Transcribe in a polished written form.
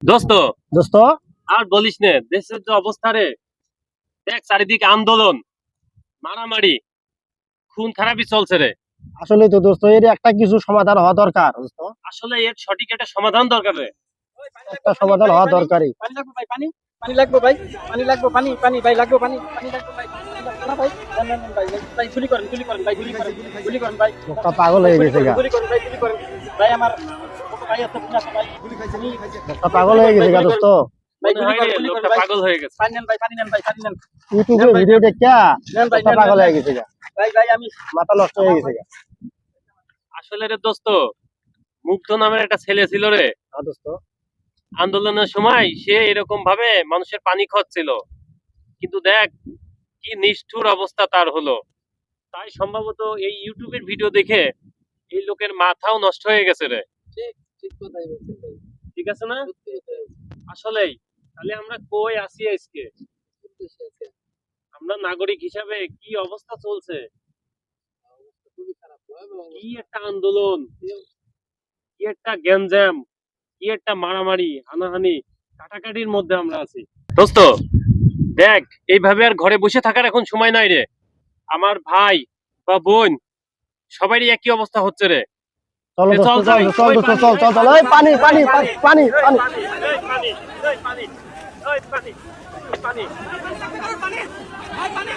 দোস্ত দোস্ত আর বলিস নে, দেশের যে অবস্থা রে, দেখ চারিদিকে আন্দোলন, মারামারি, খুন খারাপি চলছে রে। আসলে তো দোস্ত এর একটা কিছু সমাধান হওয়া দরকার দোস্ত। আসলে এর সঠিক একটা সমাধান দরকার রে। একটা সমাধান হওয়া দরকারই। পানি লাগবে ভাই, পানি পানি লাগবে ভাই, পানি লাগবে, পানি পানি ভাই লাগবে, পানি পানি লাগবে ভাই, পানি লাগবে না ভাই, নেন ভাই, ভাই গুলি করেন ভাই, গুলি করেন ভাই, লোকটা পাগল হয়ে গেছে গা। গুলি করেন ভাই, আমার ছোট ভাই আছে, বুঝা ভাই, গুলি খাইছে নি, লোকটা পাগল হয়ে গেছে গা দোস্ত। ভাই মনে হয় রে, লোকটা পাগল হয়ে গেছে। পানি নেন ভাই, পানি নেন ভাই, পানি নেন ইউটিউবে ভিডিও দেখা নেন ভাই, লোকটা পাগল হয়ে গেছে গা। ভাই আমি মাথা নষ্ট হয়ে গেছে গা। আসলে রে দোস্ত, মুগ্ধ নামের একটা ছেলে ছিল রে, হ্যাঁ দোস্ত। আন্দোলনের সময় সে এরকম ভাবে মানুষের পানি খাচ্ছিল, কিন্তু দেখ কি নিষ্ঠুর অবস্থা তার হলো। তাই সম্ভবত এই ইউটিউবের ভিডিও দেখে এই লোকের মাথাও নষ্ট হয়ে গেছে রে। ঠিক কথাই বলছেন ভাই, ঠিক আছে না? সত্যি কথাই আসলেই তাহলে আমরা কই আছি আজকে? বলছেন, আমরা নাগরিক হিসাবে কি অবস্থা চলছে, খুবই খারাপ কি একটা আন্দোলন, কি একটা গ্যাঞ্জাম, কি একটা মারামারি, হানাহানি, কাটাকাটির মধ্যে আমরা আছি। দোস্ত দেখ, এইভাবে আর ঘরে বসে থাকার এখন সময় নাই রে। আমার ভাই বা বোন সবারই একই অবস্থা হচ্ছে রে। চলো দোস্ত, চল চল যাই, চল ওই দোস্ত, পানি, চল চল চল। ওই পানি পানি পানি পানি পানি। ওই পানি, ওই পানি, ওই পানি, ওই পানি, ওই পানি।